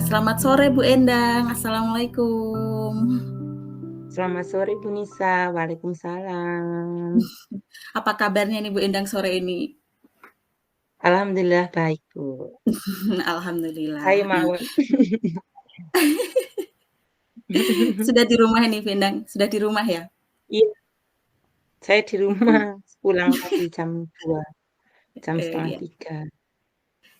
Selamat sore Bu Endang, Assalamualaikum. Selamat sore Bu Nisa, Waalaikumsalam. Apa kabarnya nih Bu Endang sore ini? Alhamdulillah baik Bu. Saya Alhamdulillah. Nah, mau sudah di rumah nih Bu Endang, sudah di rumah ya? iya, saya di rumah pulang tadi jam 2, jam setengah Iya. 3.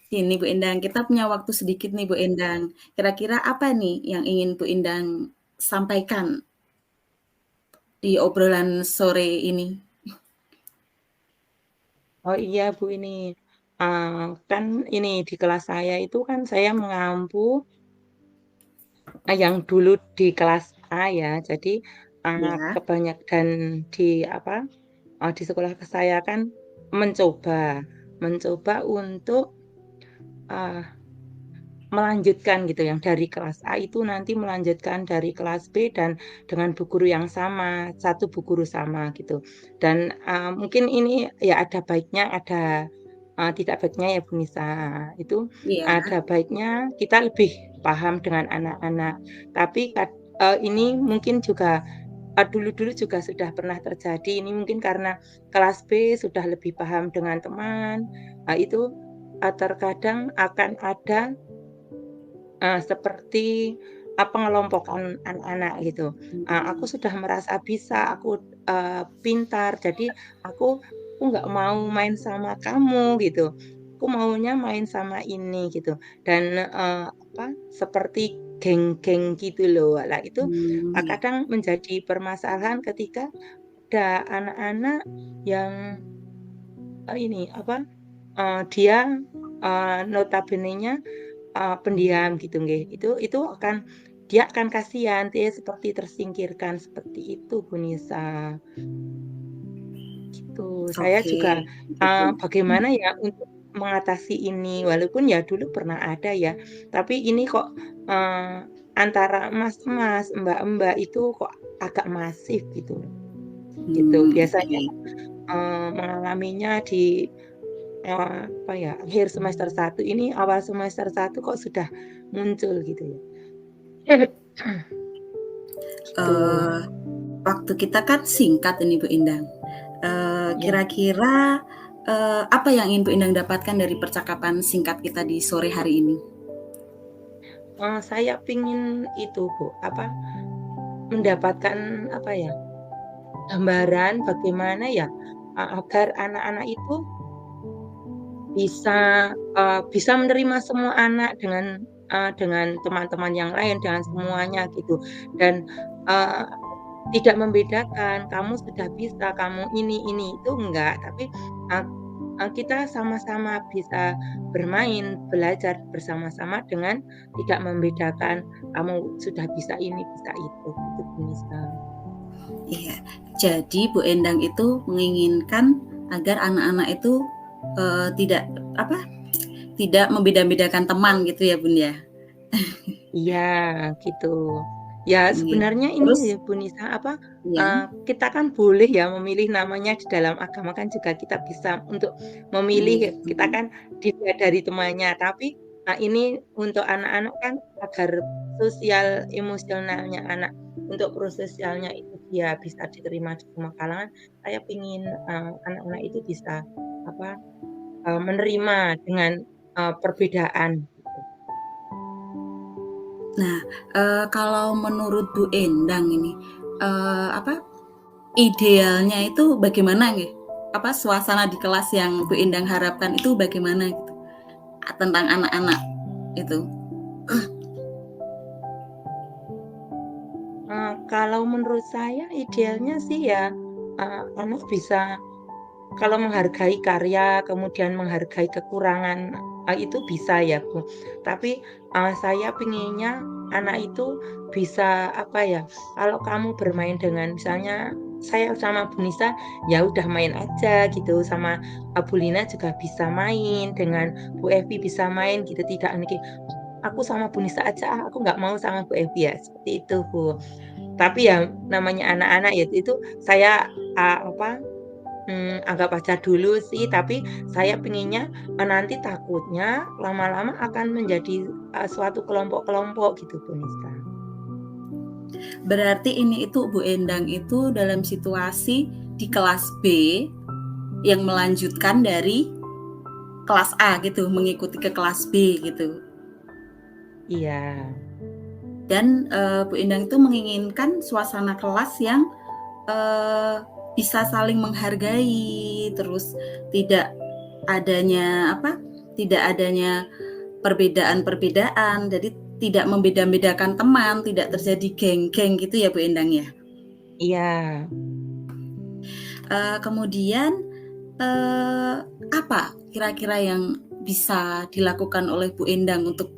Ini Bu Endang, kita punya waktu sedikit nih Bu Endang. Kira-kira apa nih yang ingin Bu Endang sampaikan di obrolan sore ini? Oh iya Bu ini, kan ini di kelas saya itu kan saya mengampu yang dulu di kelas A ya, jadi Ya. dan di apa, di sekolah saya kan mencoba mencoba untuk, eee melanjutkan gitu, yang dari kelas A itu nanti melanjutkan dari kelas B dan dengan bu guru yang sama, satu bu guru sama gitu. Dan, mungkin ini ya ada baiknya, ada, tidak baiknya ya Bu Nisa. Itu Iya. ada baiknya kita lebih paham dengan anak-anak, tapi ini mungkin juga, dulu-dulu juga sudah pernah terjadi, ini mungkin karena kelas B sudah lebih paham dengan teman, itu, terkadang akan ada seperti, pengelompokan anak-anak gitu. Aku Mhm. sudah merasa bisa, aku, pintar, jadi aku nggak mau main sama kamu gitu. Aku maunya main sama ini gitu. Dan, seperti geng-geng gitu loh. Lah itu, Iya. kadang menjadi permasalahan ketika ada anak-anak yang, ini dia, notabenenya pendiam gitu nggih, itu dia akan kasihan, dia seperti tersingkirkan, seperti itu Bu Nisa, gitu. Saya Oke, juga, gitu. bagaimana ya untuk mengatasi ini, walaupun ya dulu pernah ada ya, tapi ini kok, eee, antara mas-mas, mbak-mbak itu kok agak masif gitu, gitu. Biasanya, Oke. mengalaminya di, apa ya, akhir semester 1 ini, awal semester 1 kok sudah muncul gitu ya. Gitu, Eee, Waktu kita kan singkat ini Bu Endang. ya. Kira-kira, apa yang ingin Bu Endang dapatkan dari percakapan singkat kita di sore hari ini? Saya pingin itu Bu, mendapatkan apa ya, gambaran bagaimana ya, agar anak-anak itu bisa menerima semua anak dengan teman-teman yang lain, dengan semuanya gitu. Dan, eee, tidak membedakan, kamu sudah bisa, kamu ini, itu enggak, tapi, eee kita sama-sama bisa bermain, belajar bersama-sama dengan tidak membedakan kamu sudah bisa ini, bisa itu, gitu Bu Nisa. Iya, jadi Bu Endang itu menginginkan agar anak-anak itu, tidak apa, tidak membeda-bedakan teman gitu ya Bun ya? Iya, gitu. Ya Iya. sebenarnya ini Terus ya Bu Nisa, iya, kita kan boleh ya memilih namanya di dalam agama kan juga kita bisa untuk memilih, kita mhm, kan dilihat dari temannya. Tapi, ini untuk anak-anak kan agar sosial emosionalnya anak, untuk prososialnya itu dia bisa diterima di semua kalangan, saya pingin, anak-anak itu bisa, apa, menerima dengan, perbedaan gitu. nah, kalau menurut Bu Endang ini, apa, idealnya itu bagaimana nggih? apa, suasana di kelas yang Bu Endang harapkan itu bagaimana gitu? Tentang anak-anak itu? Kalau menurut saya idealnya sih ya, anak bisa kalau menghargai karya, kemudian menghargai kekurangan, itu bisa ya, Bu. Tapi, saya pinginnya anak itu bisa, apa ya, kalau kamu bermain dengan misalnya saya sama Bu Nisa, ya udah main aja gitu, sama, Bu Lina juga bisa main, dengan Bu Evi bisa main gitu, tidak "Aku sama Bu Nisa aja ah, aku nggak mau sama Bu Evi," ya seperti itu, Bu. Tapi ya namanya anak-anak ya itu saya, apa, anggap aja dulu sih, tapi saya pinginnya, nanti takutnya lama-lama akan menjadi, suatu kelompok-kelompok gitu, Bu Nisa. Berarti ini itu Bu Endang itu dalam situasi di kelas B yang melanjutkan dari kelas A gitu, mengikuti ke kelas B gitu. Iya, Dan, Bu Endang itu menginginkan suasana kelas yang, eee, bisa saling menghargai, terus tidak adanya apa, tidak adanya perbedaan-perbedaan, jadi tidak membeda-bedakan teman, tidak terjadi geng-geng gitu ya Bu Endang ya? iya. Kemudian, eee, apa kira-kira yang bisa dilakukan oleh Bu Endang untuk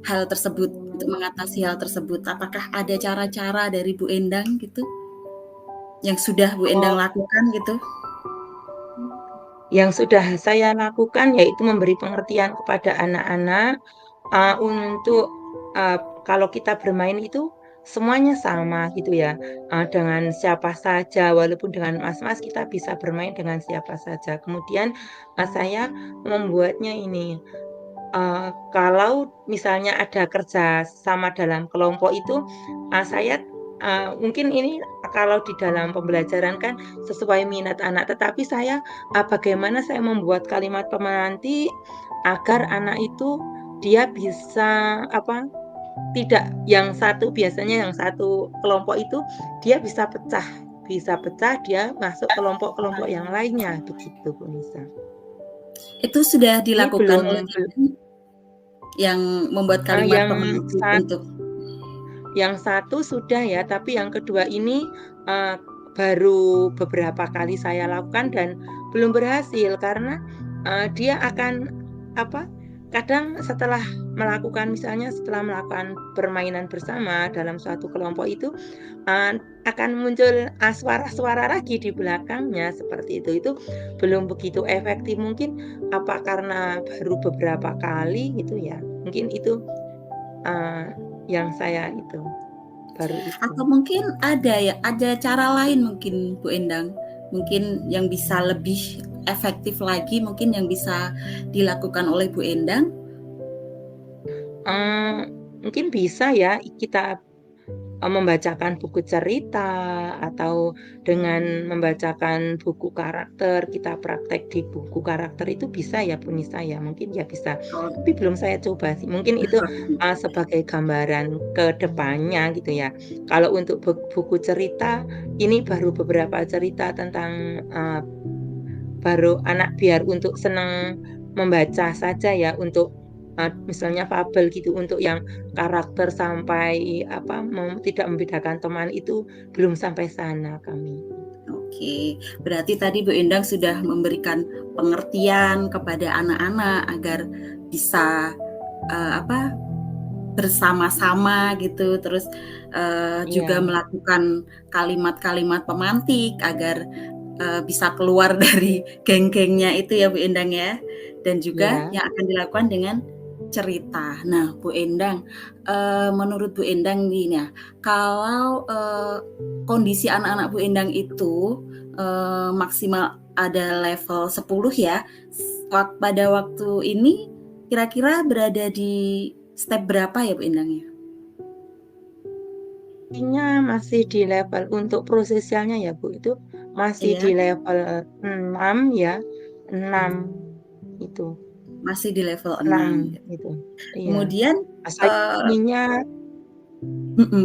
hal tersebut, untuk mengatasi hal tersebut? Apakah ada cara-cara dari Bu Endang gitu, yang sudah Bu Endang Oh, lakukan gitu? yang sudah saya lakukan yaitu memberi pengertian kepada anak-anak, untuk, kalau kita bermain itu semuanya sama gitu ya, dengan siapa saja, walaupun dengan mas-mas kita bisa bermain dengan siapa saja. Kemudian, saya membuatnya ini, kalau misalnya ada kerja sama dalam kelompok itu, saya, mungkin ini kalau di dalam pembelajaran kan sesuai minat anak, tetapi saya, bagaimana saya membuat kalimat pemantik agar anak itu dia bisa, apa, tidak yang satu biasanya yang satu kelompok itu dia bisa pecah dia masuk kelompok-kelompok yang lainnya, begitu Bu Nisa. Itu sudah Ini dilakukan belum oleh Bu Endang yang membuat kalimat yang pemantik sat untuk Yang satu sudah ya, tapi yang kedua ini, baru beberapa kali saya lakukan dan belum berhasil karena, dia akan apa, kadang setelah melakukan permainan bersama dalam suatu kelompok itu, akan muncul, suara-suara lagi di belakangnya seperti itu. Itu belum begitu efektif, mungkin apa karena baru beberapa kali gitu ya, mungkin itu, eee, yang saya itu. Baru itu. atau mungkin ada cara lain mungkin Bu Endang, mungkin yang bisa lebih efektif lagi mungkin yang bisa dilakukan oleh Bu Endang? Eee, Mungkin bisa ya kita, membacakan buku cerita atau dengan membacakan buku karakter, kita praktek di buku karakter itu bisa ya Bu Nisa ya? Mungkin ya bisa, Oh, tapi belum saya coba sih. Mungkin itu, sebagai gambaran ke depannya gitu ya. Kalau untuk buku cerita, ini baru beberapa cerita tentang, baru anak biar untuk senang membaca saja ya, untuk, misalnya fabel gitu, untuk yang karakter sampai apa, tidak membedakan teman itu belum sampai sana kami. oke. Berarti tadi Bu Endang sudah memberikan pengertian kepada anak-anak agar bisa, apa, bersama-sama gitu, terus, juga Iya, melakukan kalimat-kalimat pemantik agar, bisa keluar dari geng-gengnya itu ya Bu Endang ya, dan juga iya, yang akan dilakukan dengan cerita. Nah Bu Endang, menurut Bu Endang nih ya, kalau, kondisi anak-anak Bu Endang itu, maksimal ada level 10 ya, pada waktu ini kira-kira berada di step berapa ya Bu Endang ya? kayaknya masih di level untuk prosesialnya ya Bu, itu masih di Iya, level 6 ya, 6 itu, masih di level 6 6 gitu. itu, iya. Kemudian, Saya inginnya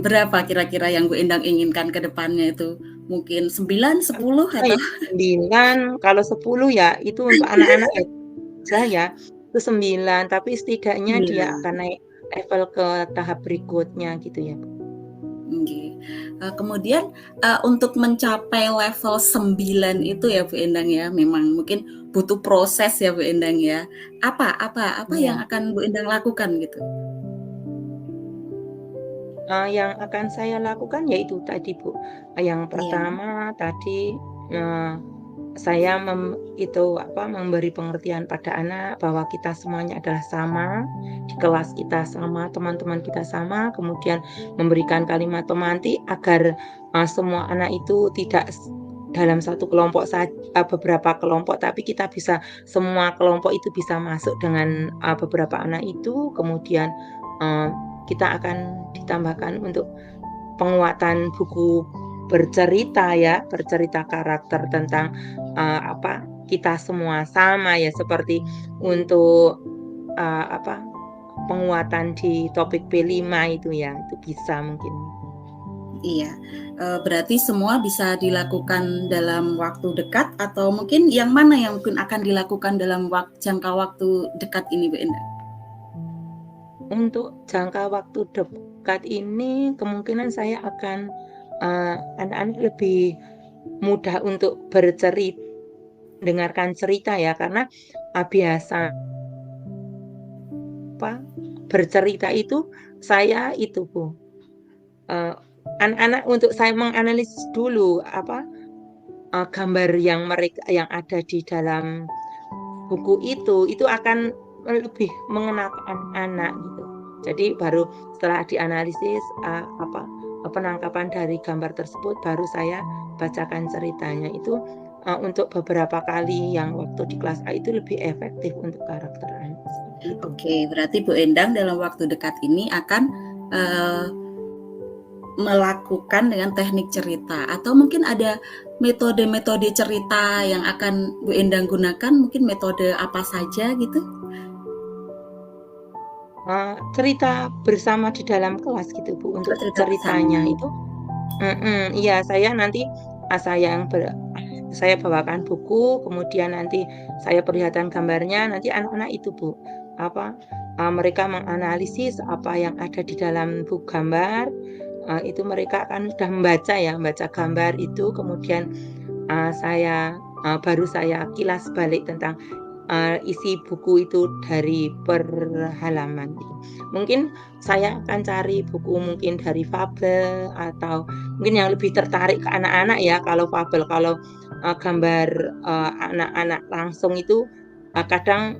berapa kira-kira yang Bu Endang inginkan ke depannya itu? Mungkin 9, Kan 10 bisa atau ya 9, kalau 10 ya itu untuk anak-anak aja ya, itu 9, tapi setidaknya dia 9. akan naik level ke tahap berikutnya gitu ya. Nggih. Kemudian, untuk mencapai level 9 itu ya Bu Endang ya, memang mungkin butuh proses ya Bu Endang ya. Apa yang Iya, akan Bu Endang lakukan gitu? yang akan saya lakukan yaitu tadi Bu, yang Iya, pertama tadi, eee, saya memberi pengertian pada anak bahwa kita semuanya adalah sama, di kelas kita sama, teman-teman kita sama, kemudian memberikan kalimat pemantik agar, semua anak itu tidak dalam satu kelompok beberapa kelompok, tapi kita bisa semua kelompok itu bisa masuk dengan, beberapa anak itu, kemudian, eee, kita akan ditambahkan untuk penguatan buku bercerita ya, bercerita karakter tentang, kita semua sama ya, seperti untuk, penguatan di topik B5 itu ya, itu bisa mungkin. iya. Berarti semua bisa dilakukan dalam waktu dekat atau mungkin yang mana yang mungkin akan dilakukan dalam jangka waktu dekat ini Bu Endang? Untuk jangka waktu dekat ini kemungkinan saya akan, anak-anak lebih mudah untuk dengarkan cerita ya, karena, biasa bercerita itu saya itu Bu, eee, anak-anak untuk saya menganalisis dulu gambar yang ada di dalam buku itu akan lebih mengenakan anak gitu. Jadi baru setelah dianalisis, penangkapan dari gambar tersebut baru saya bacakan ceritanya. Itu, untuk beberapa kali yang waktu di kelas A itu lebih efektif untuk karakter anak, seperti itu. Oke, berarti Bu Endang dalam waktu dekat ini akan, eee, melakukan dengan teknik cerita atau mungkin ada metode-metode cerita yang akan Bu Endang gunakan, mungkin metode apa saja gitu? Cerita bersama di dalam kelas gitu Bu, Oh, untuk cerita ceritanya bersama. itu. Iya, saya bawakan buku, kemudian nanti saya perlihatkan gambarnya, nanti anak-anak itu Bu, mereka menganalisis apa yang ada di dalam buku gambar, itu mereka akan sudah membaca ya, membaca gambar itu, kemudian, baru saya kilas balik tentang, isi buku itu dari per halaman gitu. Mungkin saya akan cari buku mungkin dari fabel atau mungkin yang lebih tertarik ke anak-anak ya, kalau fabel. Kalau, gambar, anak-anak langsung itu, kadang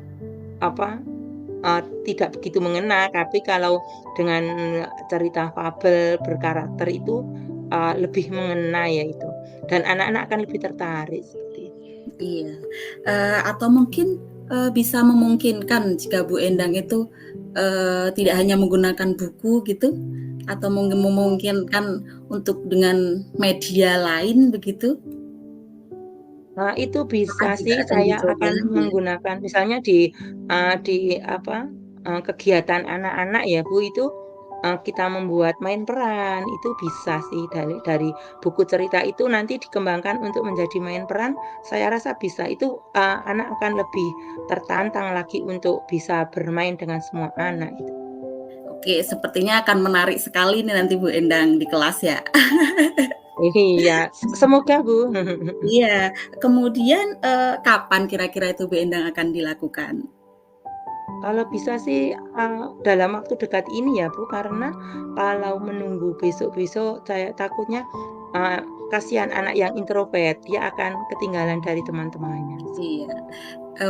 apa, tidak begitu mengena, tapi kalau dengan cerita fabel berkarakter itu, lebih mengena ya itu, dan anak-anak akan lebih tertarik seperti itu. Iya, atau mungkin, bisa memungkinkan jika Bu Endang itu, tidak hanya menggunakan buku gitu, atau memungkinkan untuk dengan media lain begitu, Itu apakah bisa juga sih, akan saya dicoba? akan Iya. menggunakan misalnya kegiatan anak-anak ya Bu, itu, kita membuat main peran, itu bisa sih dari buku cerita itu nanti dikembangkan untuk menjadi main peran, saya rasa bisa. Itu, anak akan lebih tertantang lagi untuk bisa bermain dengan semua anak itu. Oke, sepertinya akan menarik sekali nih nanti Bu Endang di kelas ya. Iya, semoga Bu. Iya, kemudian, kapan kira-kira itu Bu Endang akan dilakukan? Kalau bisa sih, dalam waktu dekat ini ya, Bu, karena kalau menunggu besok-besok saya takutnya, kasihan anak yang introvert, dia akan ketinggalan dari teman-temannya. Iya,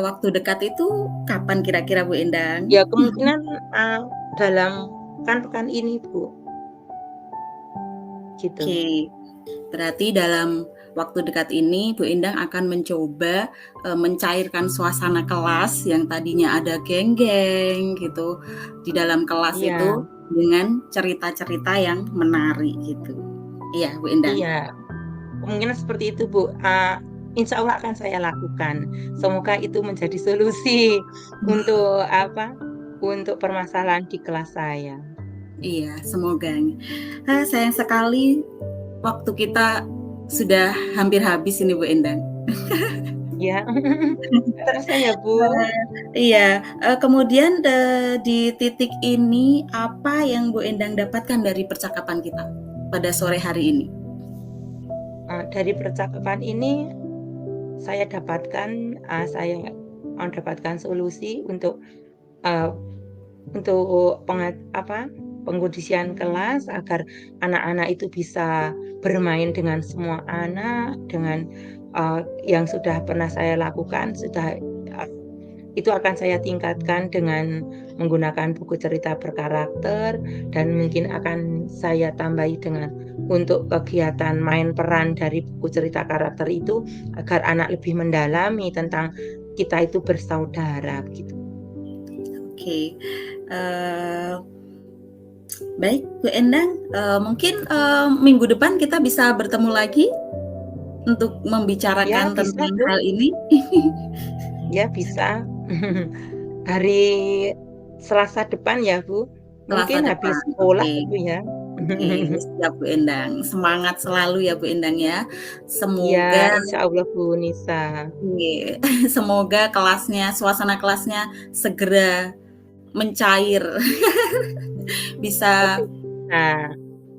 waktu dekat itu kapan kira-kira Bu Endang? Ya kemungkinan, dalam pekan-pekan ini, Bu, gitu. Oke, berarti dalam waktu dekat ini Bu Endang akan mencoba, mencairkan suasana kelas yang tadinya ada geng-geng gitu, di dalam kelas Iya, itu dengan cerita-cerita yang menarik gitu. Iya Bu Endang? iya, kemungkinan seperti itu, Bu, insya Allah akan saya lakukan. Semoga itu menjadi solusi untuk untuk permasalahan di kelas saya. Iya, semoga. Sayang sekali waktu kita sudah hampir habis ini Bu Endang. Ya, nggak terasa ya, Bu? Nah, iya, kemudian di titik ini apa yang Bu Endang dapatkan dari percakapan kita pada sore hari ini? Dari percakapan ini saya dapatkan solusi eee, untuk pengkondisian kelas agar anak-anak itu bisa bermain dengan semua anak, yang sudah pernah saya lakukan, itu akan saya tingkatkan dengan menggunakan buku cerita berkarakter dan mungkin akan saya tambahi dengan untuk kegiatan main peran dari buku cerita karakter itu agar anak lebih mendalami tentang kita itu bersaudara begitu. Oke, eee, baik Bu Endang, mungkin, minggu depan kita bisa bertemu lagi untuk Ya membicarakan bisa, tentang Bu, hal ini? ya bisa. Hari Selasa depan ya, Bu? Selasa Mungkin habis depan, sekolah oke. itu ya. Oke, siap Bu Endang. Semangat selalu ya Bu Endang ya. Iya, Semoga insyaallah Bu Nisa. iya, semoga kelasnya, suasana kelasnya segera mencair, bisa Oke. Nah,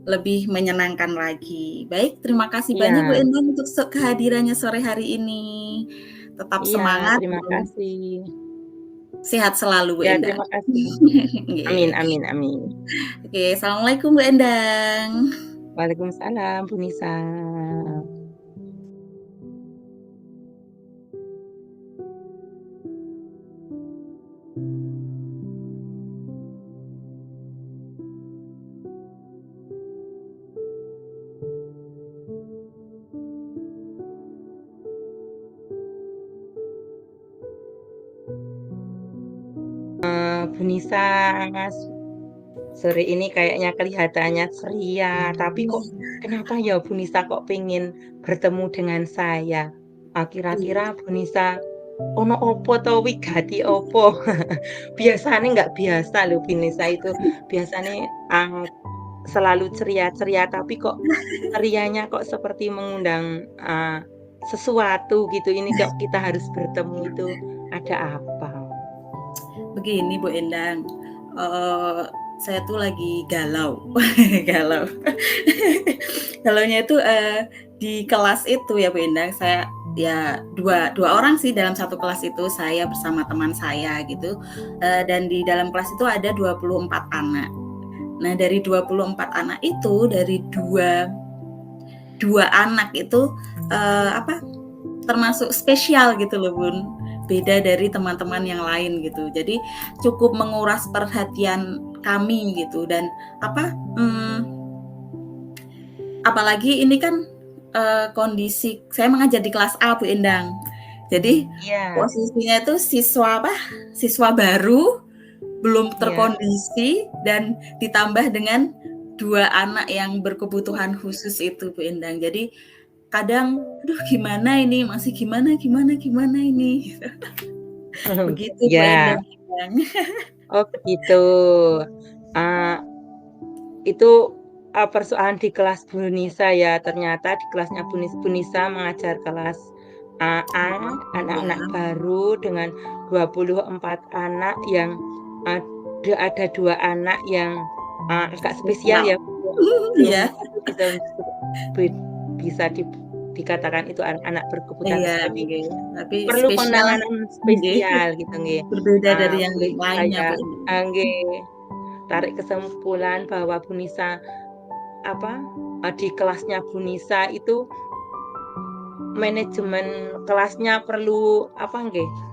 lebih menyenangkan lagi. Baik, terima kasih banyak Bu iya Endang untuk kehadirannya sore hari ini. Tetap iya, semangat terima dan kasih. sehat selalu Bu Ya, Endang. terima kasih. Amin Oke. amin amin. Oke, assalamualaikum Bu Endang. Waalaikumsalam Bu Nisa. Bu Nisa, sore ini kayaknya kelihatannya ceria, tapi kok kenapa ya Bu Nisa kok pengen bertemu dengan saya? Kira-kira Bu Nisa ono opo to wigati opo? Biasane nggak biasa loh Bu Nisa itu, biasane, selalu ceria-ceria, tapi kok cerianya kok seperti mengundang, sesuatu gitu, ini kok kita harus bertemu itu ada apa? Begini Bu Endang, eee, saya tuh lagi galau, galau. Galaunya itu, di kelas itu ya Bu Endang, saya ya dua orang sih dalam satu kelas itu, saya bersama teman saya gitu, dan di dalam kelas itu ada 24 anak. Nah dari 24 anak itu, dari dua anak itu, termasuk spesial gitu loh Bun, beda dari teman-teman yang lain gitu. Jadi cukup menguras perhatian kami gitu dan apalagi ini kan, kondisi saya mengajar di kelas A Bu Endang. Jadi Iya posisinya itu siswa baru, belum iya. terkondisi dan ditambah dengan 2 anak yang berkebutuhan khusus itu Bu Endang. Jadi kadang, "Aduh gimana ini, masih gimana gimana gimana ini?" Begitu Bu Iya, Endang. oh begitu. Eee, itu, persoalan di kelas Bu Nisa ya, ternyata di kelasnya Bu Nisa mengajar kelas, A, Iya, anak-anak baru dengan 24 anak yang, eee, ada 2 anak yang, agak spesial spesial. ya, belum Iya itu be bisa dikatakan itu anak berkebutuhan iya, khusus, tapi nggih, tapi perlu spesial penanganan nggih, spesial gitu nggih. berbeda dari yang Boleh lainnya saya Bu Endang. nggih, tarik kesimpulan bahwa Bu Nisa, di kelasnya Bu Nisa itu manajemen kelasnya perlu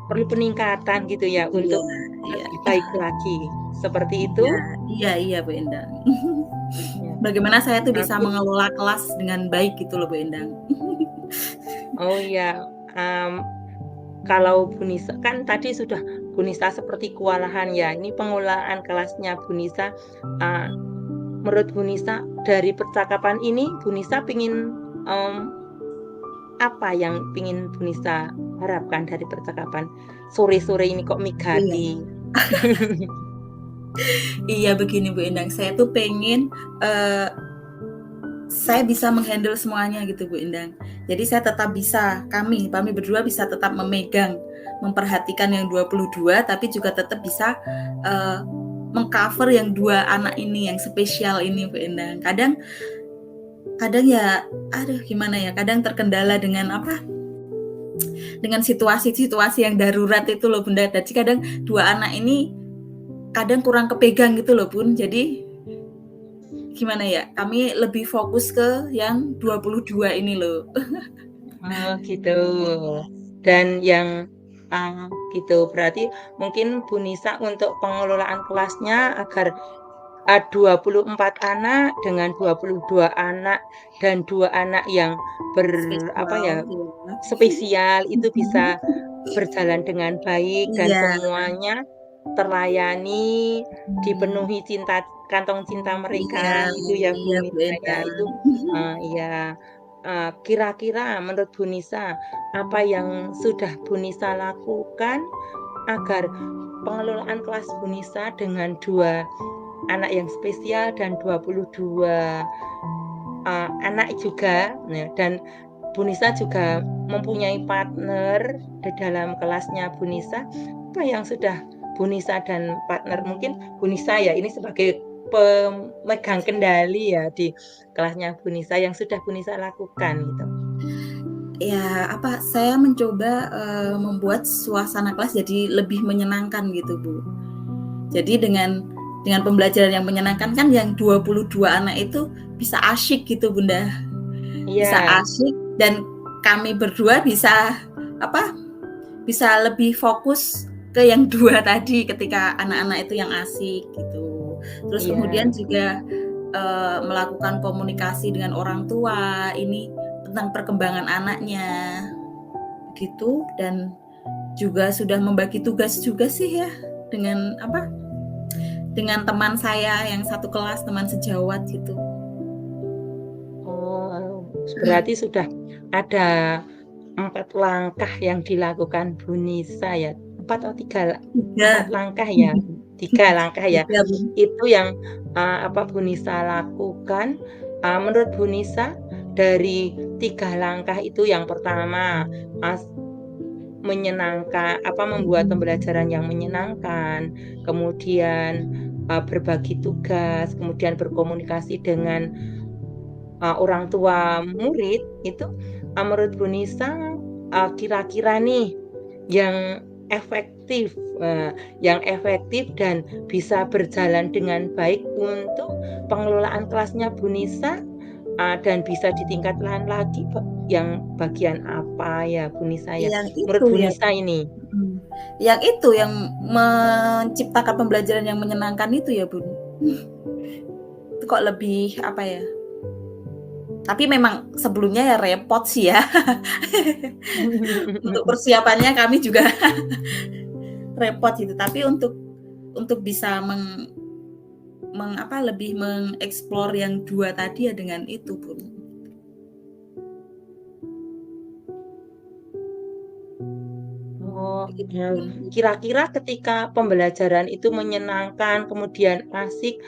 peningkatan gitu ya Iya untuk iya lebih baik lagi, seperti itu? iya iya iya Bu Endang. Ya, Bagaimana saya tuh bisa aku mengelola kelas dengan baik gitu loh Bu Endang. oh iya, kalau Bu Nisa kan tadi sudah Bu Nisa seperti kewalahan ya, ini pengelolaan kelasnya Bu Nisa, eee, menurut Bu Nisa dari percakapan ini Bu Nisa apa yang pingin Bu Nisa harapkan dari percakapan sore-sore ini kok Iya. migati? Iya begini Bu Endang, saya tuh pengen, eee, saya bisa menghandle semuanya gitu Bu Endang. Jadi saya tetap bisa, kami berdua bisa tetap memegang, memperhatikan yang 22, tapi juga tetap bisa mengcover yang 2 anak ini yang spesial ini Bu Endang. Kadang ya aduh gimana ya, kadang terkendala dengan dengan situasi-situasi yang darurat itu loh Bunda. Jadi kadang 2 anak ini kadang kurang kepegang gitu loh Bun. Jadi gimana ya, kami lebih fokus ke yang 22 ini loh. Oh gitu. Dan yang gitu berarti mungkin Bu Nisa untuk pengelolaan kelasnya agar 24 anak dengan 22 anak dan 2 anak yang Spesial, ya. spesial itu bisa berjalan dengan baik dan Iya, semuanya terlayani, dipenuhi kantong cinta iya, mereka gitu ya iya Bu Bu Nisa ya. Endang. Itu iya. Kira-kira menurut Bu Nisa, apa yang sudah Bu Nisa lakukan agar pengelolaan kelas Bu Nisa dengan 2 anak yang spesial dan 22 anak juga, dan Bu Nisa juga mempunyai partner di dalam kelasnya Bu Nisa. Apa yang sudah Bu Nisa dan partner, mungkin Bu Nisa ya ini sebagai pemegang kendali ya di kelasnya Bu Nisa, yang sudah Bu Nisa lakukan gitu? Ya, saya mencoba membuat suasana kelas jadi lebih menyenangkan gitu, Bu. Jadi dengan pembelajaran yang menyenangkan kan yang 22 anak itu bisa asyik gitu, Bunda. Bisa Iya, asyik dan kami berdua bisa bisa lebih fokus ke yang 2 tadi ketika anak-anak itu yang asik gitu. Terus kemudian iya. juga melakukan komunikasi dengan orang tua ini tentang perkembangan anaknya gitu, dan juga sudah membagi tugas juga sih ya dengan dengan teman saya yang satu kelas, teman sejawat gitu. Oh, berarti sudah ada 4 langkah yang dilakukan Bu Nisa ya? 4 atau 3, 4 Tiga. langkah ya? 3 langkah ya? Tiga, Bu. Itu yang Bu Nisa lakukan. Menurut Bu Nisa, dari 3 langkah itu, yang pertama menyenangkan, membuat pembelajaran yang menyenangkan, kemudian berbagi tugas, kemudian berkomunikasi dengan orang tua murid itu, menurut Bu Nisa, kira-kira nih yang efektif, dan bisa berjalan dengan baik untuk pengelolaan kelasnya Bu Nisa, dan bisa ditingkatkan lagi yang bagian apa ya Bu Nisa ya? Yang Menurut itu Bu ya. Nisa ini. Yang itu yang menciptakan pembelajaran yang menyenangkan itu ya, Bun. Itu kok lebih ya? Tapi memang sebelumnya ya repot sih ya. Untuk persiapannya kami juga repot gitu. Tapi untuk bisa lebih mengeksplor yang 2 tadi ya dengan itu, Bun. Oh, Begitu, ya. Bun. Kira-kira ketika pembelajaran itu menyenangkan, kemudian asik,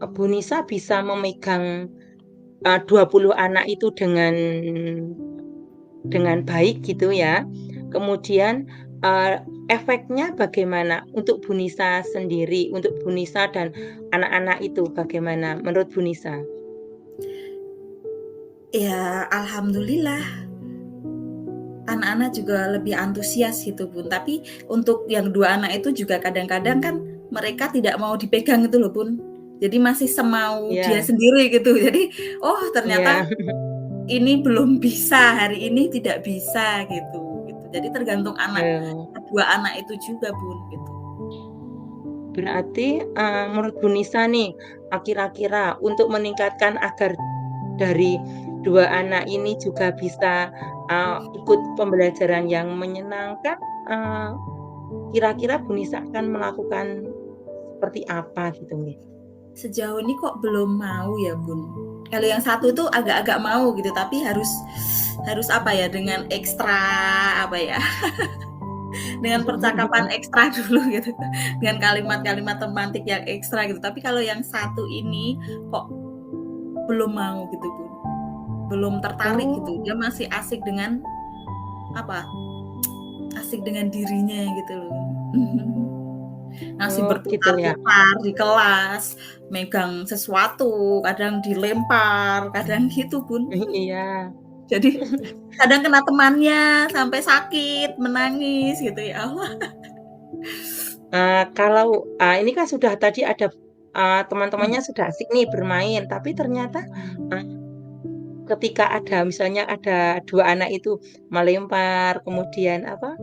Bu Nisa bisa memegang 20 anak itu dengan baik gitu ya. Kemudian efeknya bagaimana untuk Bu Nisa sendiri, untuk Bu Nisa dan anak-anak itu bagaimana menurut Bu Nisa? Ya, alhamdulillah anak-anak juga lebih antusias gitu, Bun. Tapi untuk yang 2 anak itu juga kadang-kadang kan mereka tidak mau dipegang itu loh, Bun. Jadi masih semau dia Iya, sendiri gitu. Jadi, oh ternyata iya. ini belum bisa, hari ini tidak bisa gitu. Jadi tergantung kedua anak itu juga, Bun, gitu. Berarti menurut Bu Nisa nih, kira-kira untuk meningkatkan agar dari 2 anak ini juga bisa ikut pembelajaran yang menyenangkan, kira-kira Bu Nisa akan melakukan seperti apa gitu nih? Sejauh ini kok belum mau ya, Bun. Kalau yang satu itu agak-agak mau gitu, tapi harus dengan ekstra dengan percakapan ekstra dulu gitu, dengan kalimat-kalimat romantik yang ekstra gitu. Tapi kalau yang satu ini kok belum mau gitu, Bun. Belum tertarik gitu. Oh Dia masih asik dengan apa, asik dengan dirinya gitu loh. Masih oh gitu ya? berputar-putar di kelas, megang sesuatu, kadang dilempar, kadang gitu, Bun. Iya. Jadi kadang kena temannya sampai sakit, menangis gitu, ya Allah. Kalau, ini kan sudah tadi ada, Mhm, teman-temannya sudah asik nih bermain, tapi ternyata, eee, ketika ada misalnya ada 2 anak itu melempar, kemudian apa,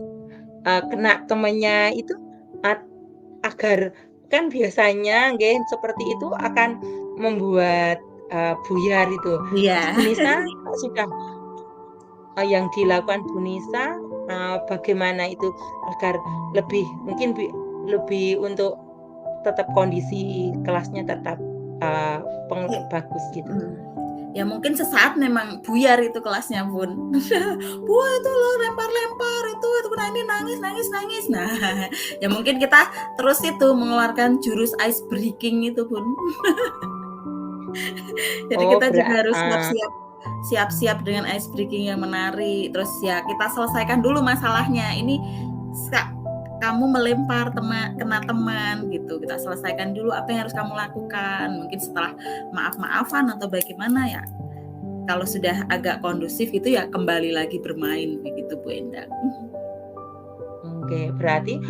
kena temennya itu, at agar kan biasanya nggih seperti itu akan membuat, buyar itu. iya. Itu Bu Nisa sudah yang dilakukan Bu Nisa, bagaimana itu agar lebih mungkin lebih untuk tetap kondisi kelasnya tetap, bagus gitu? Mhm. Ya mungkin sesaat memang buyar itu kelasnya, Bun. "Wah, itu loh lempar-lempar, itu nah ini nangis nangis nangis." Nah, ya mungkin kita terus itu mengeluarkan jurus ice breaking itu, Bun. Jadi Oh kita juga harus eee, siap-siap dengan ice breaking yang menarik. Terus ya kita selesaikan dulu masalahnya. Ini sa kamu melempar kena teman gitu. Kita selesaikan dulu apa yang harus kamu lakukan. Mungkin setelah maaf-maafan atau bagaimana ya. Kalau sudah agak kondusif itu ya kembali lagi bermain begitu Bu Endang. oke berarti,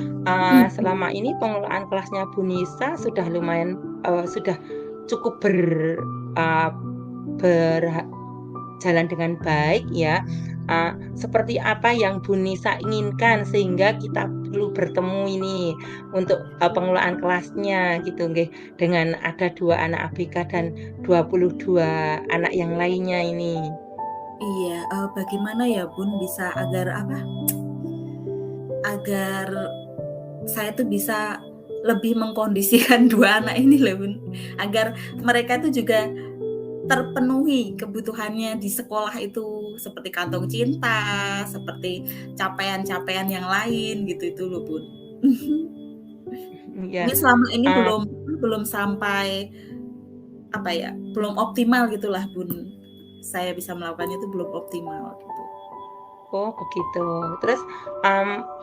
selama ini pengelolaan kelasnya Bu Nisa sudah lumayan, sudah cukup eee, berjalan dengan baik ya, seperti apa yang Bu Nisa inginkan sehingga kita perlu bertemu ini untuk, pengelolaan kelasnya gitu nggih, dengan ada 2 anak ABK dan 22 anak yang lainnya ini. Iya, bagaimana ya Bun bisa agar apa, agar saya tuh bisa lebih mengkondisikan 2 anak ini loh Bun, agar mereka tuh juga terpenuhi kebutuhannya di sekolah itu, seperti kantong cinta, seperti capaian-capaian yang lain gitu itu loh Bun. Iya, Mungkin selama ini eee, belum belum sampai apa ya, belum optimal gitulah Bun. Saya bisa melakukannya itu belum optimal gitu. oh begitu. Terus, mmm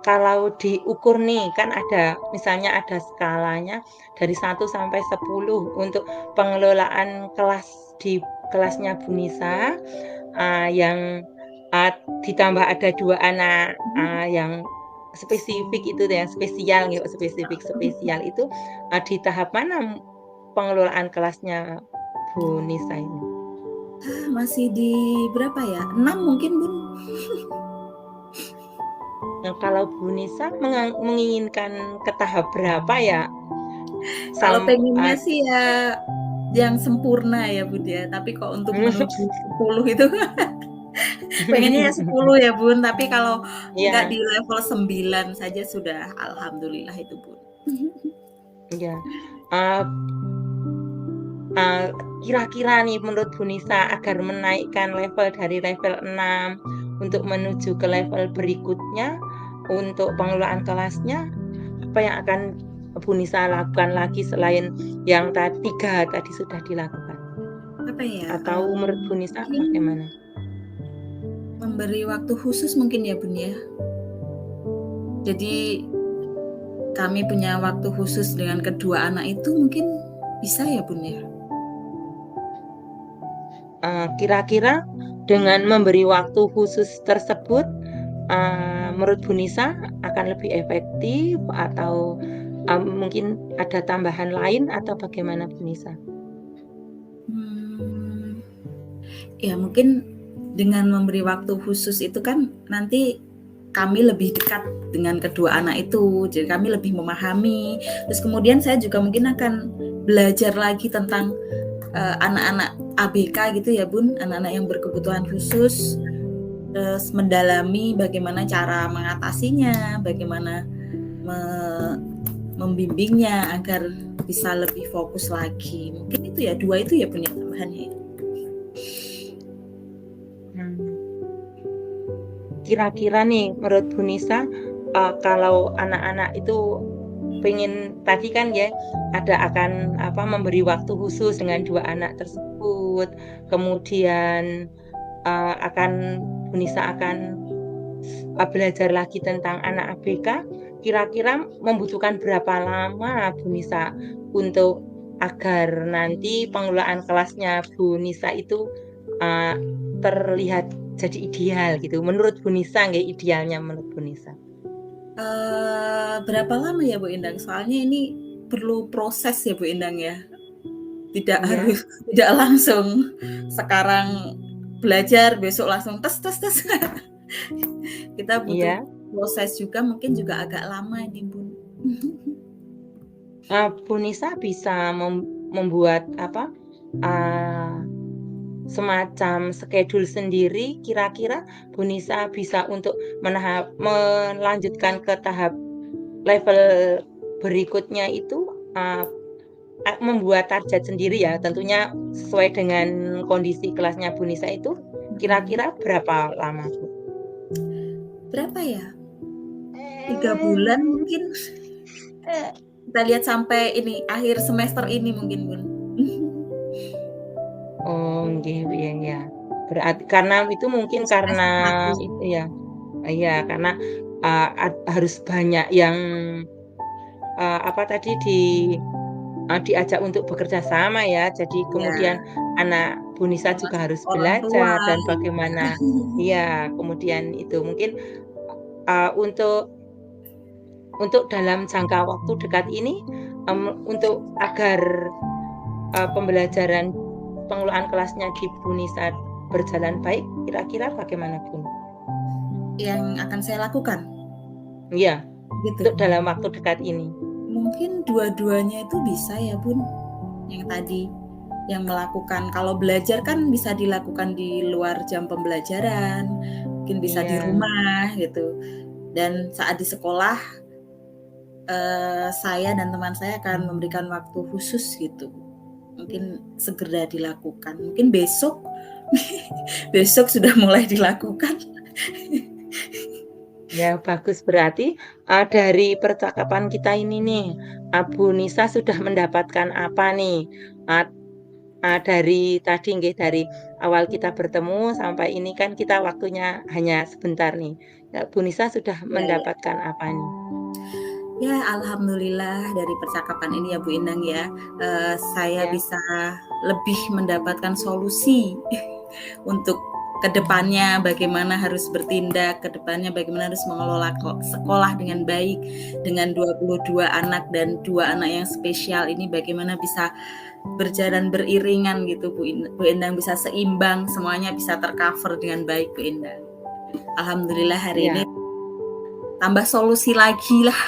kalau diukur nih, kan ada misalnya ada skalanya dari 1 sampai 10 untuk pengelolaan kelas di kelasnya Bu Nisa, yang, ditambah ada 2 anak, yang spesifik itu yang spesial gitu, spesial itu, di tahap mana pengelolaan kelasnya Bu Nisa ini? Masih di berapa ya, 6 mungkin Bun? Nah, kalau Bu Nisa menginginkan ke tahap berapa ya? Kalau Sam pengennya eee sih ya yang sempurna ya Bun ya, tapi kok untuk menuju 10 itu pengennya ya 10 ya Bun, tapi kalau nggak Iya di level 9 saja sudah alhamdulillah itu Bun. iya, eee eee, kira-kira nih menurut Bu Nisa agar menaikkan level dari level 6 untuk menuju ke level berikutnya, untuk pengelolaan kelasnya, apa yang akan Bu Nisa lakukan lagi selain yang 3 tadi sudah dilakukan? Apa ya, Atau menurut Bu Nisa mungkin bagaimana? memberi waktu khusus mungkin ya Bun ya. Jadi kami punya waktu khusus dengan kedua anak itu mungkin bisa ya Bun ya? Kira-kira dengan memberi waktu khusus tersebut, menurut Bu Nisa akan lebih efektif atau, mungkin ada tambahan lain atau bagaimana Bu Nisa? Mmm, ya mungkin dengan memberi waktu khusus itu kan nanti kami lebih dekat dengan kedua anak itu, jadi kami lebih memahami. Terus kemudian saya juga mungkin akan belajar lagi tentang, anak-anak ABK gitu ya Bun, anak-anak yang berkebutuhan khusus, terus mendalami bagaimana cara mengatasinya, bagaimana me membimbingnya agar bisa lebih fokus lagi. Mungkin itu ya, 2 itu ya Bun ya tambahannya ya? Mmm. Kira-kira nih menurut Bu Nisa, kalau anak-anak itu pengen tadi kan ya, ada akan apa, memberi waktu khusus dengan 2 anak tersebut. Kemudian, akan Bu Nisa akan belajar lagi tentang anak ABK, kira-kira membutuhkan berapa lama Bu Nisa untuk agar nanti pengelolaan kelasnya Bu Nisa itu, eee, terlihat jadi ideal gitu, menurut Bu Nisa nggih, idealnya menurut Bu Nisa? Berapa lama ya Bu Endang? Soalnya ini perlu proses ya Bu Endang ya, tidak Iya, harus tidak langsung sekarang belajar besok langsung tes tes tes. Kita butuh iya, proses juga mungkin juga agak lama ini Bun. Bu Nisa bisa membuat apa, eee, semacam schedule sendiri, kira-kira Bu Nisa bisa untuk melanjutkan ke tahap level berikutnya itu, eee, membuat target sendiri ya, tentunya sesuai dengan kondisi kelasnya Bu Nisa itu, Mhm. kira-kira berapa lama, Bu? Berapa ya? 3 bulan mungkin? Kita lihat sampai ini, akhir semester ini mungkin Bun. Oh, nggih, iya iya. Karena itu mungkin Akhir karena semester 1. itu ya, iya, karena, harus banyak yang, apa tadi, diajak untuk bekerja sama ya. Jadi kemudian Iya, anak Bu Nisa juga termasuk harus orang tua, belajar dan iya. bagaimana iya, kemudian itu mungkin, untuk dalam jangka waktu dekat ini, untuk agar, pembelajaran pengelolaan kelasnya di Bu Nisa berjalan baik, kira-kira bagaimana, Bun? Yang akan saya lakukan, Iya, gitu. untuk dalam waktu dekat ini. Mungkin dua-duanya itu bisa ya Bun, yang tadi, yang melakukan kalau belajar kan bisa dilakukan di luar jam pembelajaran, mungkin bisa di Iya, rumah gitu, dan saat di sekolah, saya dan teman saya akan memberikan waktu khusus gitu, mungkin segera dilakukan, mungkin besok besok sudah mulai dilakukan. ya bagus. Berarti, dari percakapan kita ini nih, Bu Nisa sudah mendapatkan apa nih? Eee dari tadi nggih, dari awal kita bertemu sampai ini kan kita waktunya hanya sebentar nih. Bu Nisa sudah Iya iya. mendapatkan apa nih? Ya, alhamdulillah dari percakapan ini ya Bu Endang ya, saya Ya, bisa lebih mendapatkan solusi untuk kedepannya bagaimana harus bertindak, kedepannya bagaimana harus mengelola sekolah dengan baik, dengan 22 anak dan 2 anak yang spesial ini bagaimana bisa berjalan beriringan gitu Bu Endang, bisa seimbang, semuanya bisa tercover dengan baik Bu Endang. Alhamdulillah hari ini iya, tambah solusi lagi lah.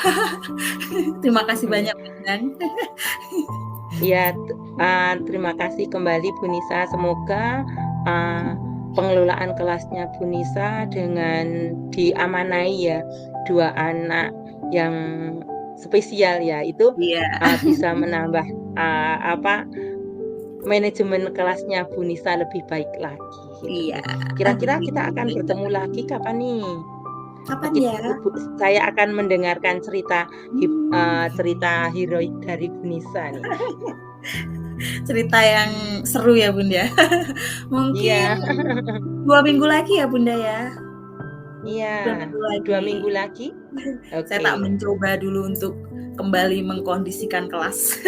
Terima kasih iya. banyak Bu Endang. Iya, terima kasih kembali Bu Nisa, semoga, eee, pengelolaan kelasnya Bu Nisa dengan diamanai ya, 2 anak yang spesial ya, itu, Iya, bisa menambah, apa, manajemen kelasnya Bu Nisa lebih baik lagi gitu, iya, Bu. Kira-kira amin kita Bu akan Endang. bertemu lagi kapan nih? Kapan ya? Saya akan mendengarkan cerita heroik dari Bu Nisa nih. Cerita yang seru ya Bunda ya. Mungkin Iya, 2 minggu lagi ya Bunda ya? iya, 2 minggu 2 lagi. minggu lagi? Saya Oke, tak mencoba dulu untuk kembali mengkondisikan kelas.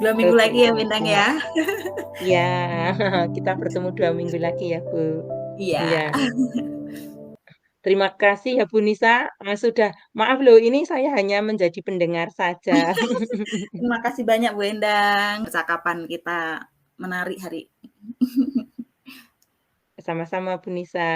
2 minggu oke, lagi ya baik, Bintang terima ya? iya, kita bertemu 2 minggu lagi ya, Bu. Iya. Iya, terima kasih ya, Bu Nisa, sudah maaf loh ini saya hanya menjadi pendengar saja. Terima kasih banyak Bu Endang, percakapan kita menarik hari Sama-sama, Bu Nisa.